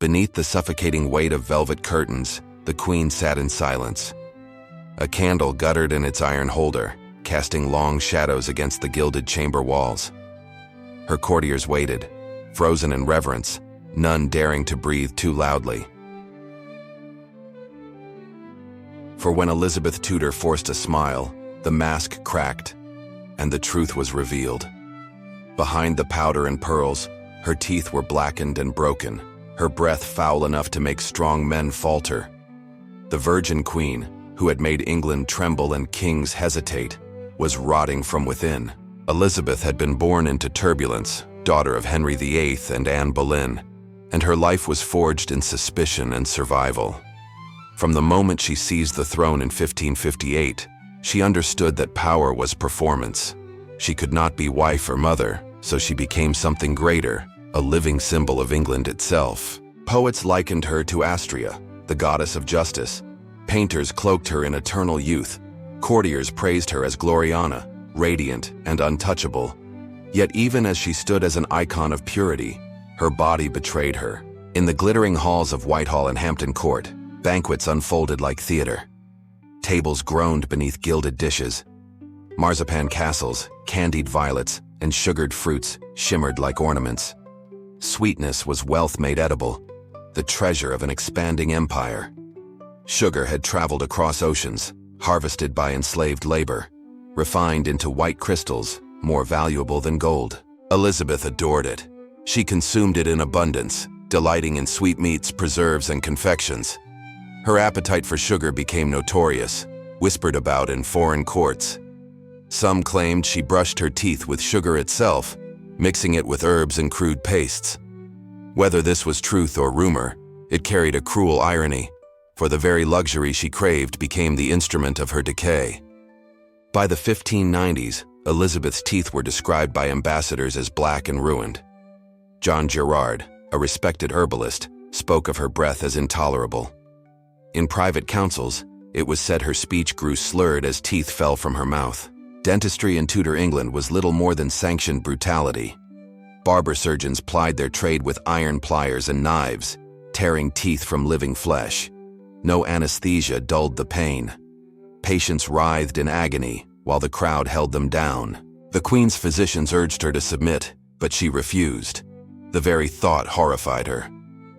Beneath the suffocating weight of velvet curtains, the queen sat in silence. A candle guttered in its iron holder, casting long shadows against the gilded chamber walls. Her courtiers waited, frozen in reverence, none daring to breathe too loudly. For when Elizabeth Tudor forced a smile, the mask cracked, and the truth was revealed. Behind the powder and pearls, her teeth were blackened and broken, her breath foul enough to make strong men falter. The Virgin Queen, who had made England tremble and kings hesitate, was rotting from within. Elizabeth had been born into turbulence, daughter of Henry VIII and Anne Boleyn, and her life was forged in suspicion and survival. From the moment she seized the throne in 1558, she understood that power was performance. She could not be wife or mother, so she became something greater, a living symbol of England itself. Poets likened her to Astrea, the goddess of justice. Painters cloaked her in eternal youth. Courtiers praised her as Gloriana, radiant and untouchable. Yet even as she stood as an icon of purity, her body betrayed her. In the glittering halls of Whitehall and Hampton Court, banquets unfolded like theater. Tables groaned beneath gilded dishes. Marzipan castles, candied violets, and sugared fruits shimmered like ornaments. Sweetness was wealth made edible, the treasure of an expanding empire. Sugar had traveled across oceans, harvested by enslaved labor, refined into white crystals, more valuable than gold. Elizabeth adored it. She consumed it in abundance, delighting in sweetmeats, preserves, and confections. Her appetite for sugar became notorious, whispered about in foreign courts. Some claimed she brushed her teeth with sugar itself, mixing it with herbs and crude pastes. Whether this was truth or rumor, it carried a cruel irony, for the very luxury she craved became the instrument of her decay. By the 1590s, Elizabeth's teeth were described by ambassadors as black and ruined. John Gerard, a respected herbalist, spoke of her breath as intolerable. In private councils, it was said her speech grew slurred as teeth fell from her mouth. Dentistry in Tudor England was little more than sanctioned brutality. Barber surgeons plied their trade with iron pliers and knives, tearing teeth from living flesh. No anesthesia dulled the pain. Patients writhed in agony, while the crowd held them down. The Queen's physicians urged her to submit, but she refused. The very thought horrified her.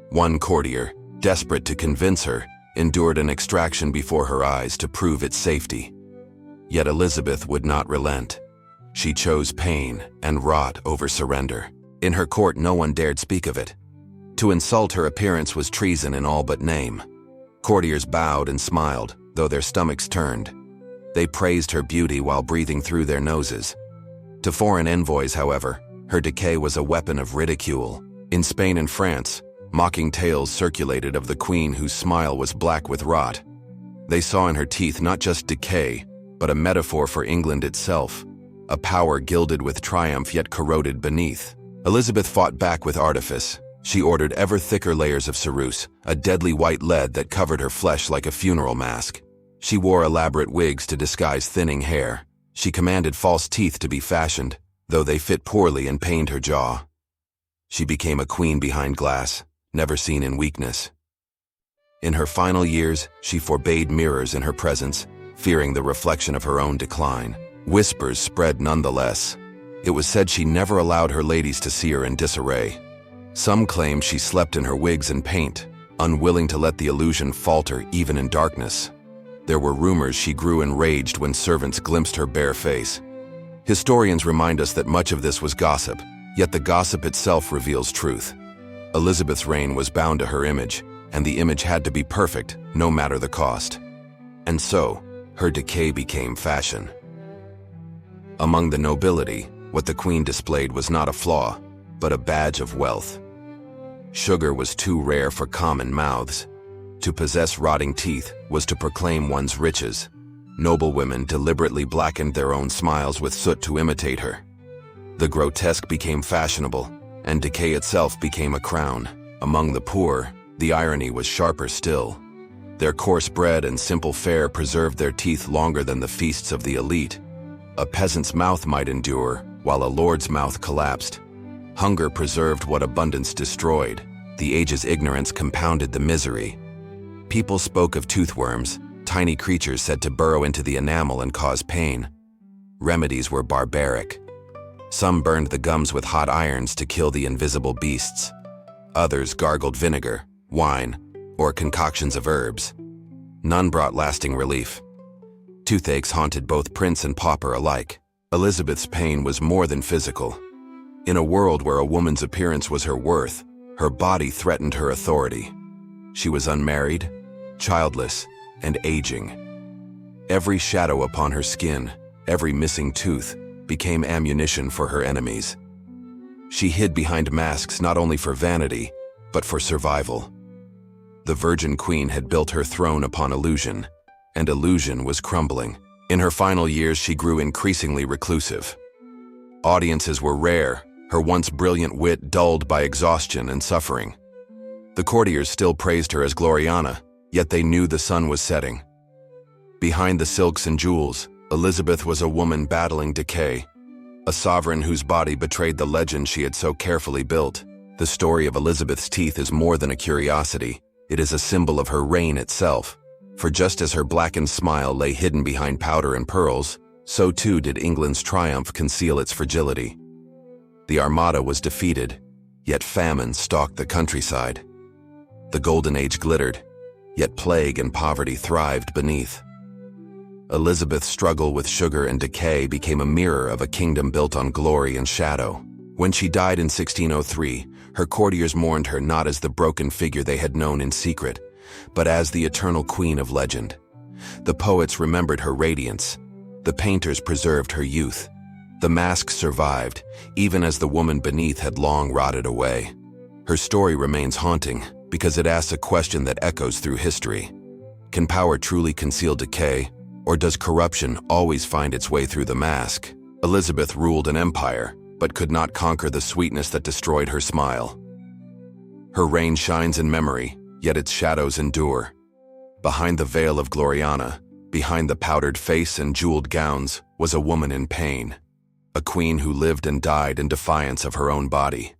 One courtier, desperate to convince her, endured an extraction before her eyes to prove its safety. Yet Elizabeth would not relent. She chose pain and wrought over surrender. In her court, no one dared speak of it. To insult her appearance was treason in all but name. Courtiers bowed and smiled, though their stomachs turned. They praised her beauty while breathing through their noses. To foreign envoys, however, her decay was a weapon of ridicule. In Spain and France, mocking tales circulated of the queen whose smile was black with rot. They saw in her teeth not just decay, but a metaphor for England itself, a power gilded with triumph yet corroded beneath. Elizabeth fought back with artifice. She ordered ever thicker layers of ceruse, a deadly white lead that covered her flesh like a funeral mask. She wore elaborate wigs to disguise thinning hair. She commanded false teeth to be fashioned, though they fit poorly and pained her jaw. She became a queen behind glass, never seen in weakness. In her final years, she forbade mirrors in her presence, fearing the reflection of her own decline. Whispers spread nonetheless. It was said she never allowed her ladies to see her in disarray. Some claimed she slept in her wigs and paint, unwilling to let the illusion falter even in darkness. There were rumors she grew enraged when servants glimpsed her bare face. Historians remind us that much of this was gossip, yet the gossip itself reveals truth. Elizabeth's reign was bound to her image, and the image had to be perfect, no matter the cost. And so, her decay became fashion. Among the nobility, what the queen displayed was not a flaw, but a badge of wealth. Sugar was too rare for common mouths. To possess rotting teeth was to proclaim one's riches. Noblewomen deliberately blackened their own smiles with soot to imitate her. The grotesque became fashionable, and decay itself became a crown. Among the poor, the irony was sharper still. Their coarse bread and simple fare preserved their teeth longer than the feasts of the elite. A peasant's mouth might endure, while a lord's mouth collapsed. Hunger preserved what abundance destroyed. The age's ignorance compounded the misery. People spoke of toothworms, tiny creatures said to burrow into the enamel and cause pain. Remedies were barbaric. Some burned the gums with hot irons to kill the invisible beasts. Others gargled vinegar, wine, or concoctions of herbs. None brought lasting relief. Toothaches haunted both prince and pauper alike. Elizabeth's pain was more than physical. In a world where a woman's appearance was her worth, her body threatened her authority. She was unmarried, childless, and aging. Every shadow upon her skin, every missing tooth, became ammunition for her enemies. She hid behind masks not only for vanity, but for survival. The Virgin Queen had built her throne upon illusion, and illusion was crumbling. In her final years, she grew increasingly reclusive. Audiences were rare, her once brilliant wit dulled by exhaustion and suffering. The courtiers still praised her as Gloriana, yet they knew the sun was setting. Behind the silks and jewels, Elizabeth was a woman battling decay, a sovereign whose body betrayed the legend she had so carefully built. The story of Elizabeth's teeth is more than a curiosity. It is a symbol of her reign itself. For just as her blackened smile lay hidden behind powder and pearls, so too did England's triumph conceal its fragility. The Armada was defeated, yet famine stalked the countryside. The Golden Age glittered, yet plague and poverty thrived beneath. Elizabeth's struggle with sugar and decay became a mirror of a kingdom built on glory and shadow. When she died in 1603, her courtiers mourned her not as the broken figure they had known in secret, but as the eternal queen of legend. The poets remembered her radiance. The painters preserved her youth. The masks survived, even as the woman beneath had long rotted away. Her story remains haunting because it asks a question that echoes through history. Can power truly conceal decay, or does corruption always find its way through the mask? Elizabeth ruled an empire, but could not conquer the sweetness that destroyed her smile. Her reign shines in memory, yet its shadows endure. Behind the veil of Gloriana, behind the powdered face and jeweled gowns, was a woman in pain, a queen who lived and died in defiance of her own body.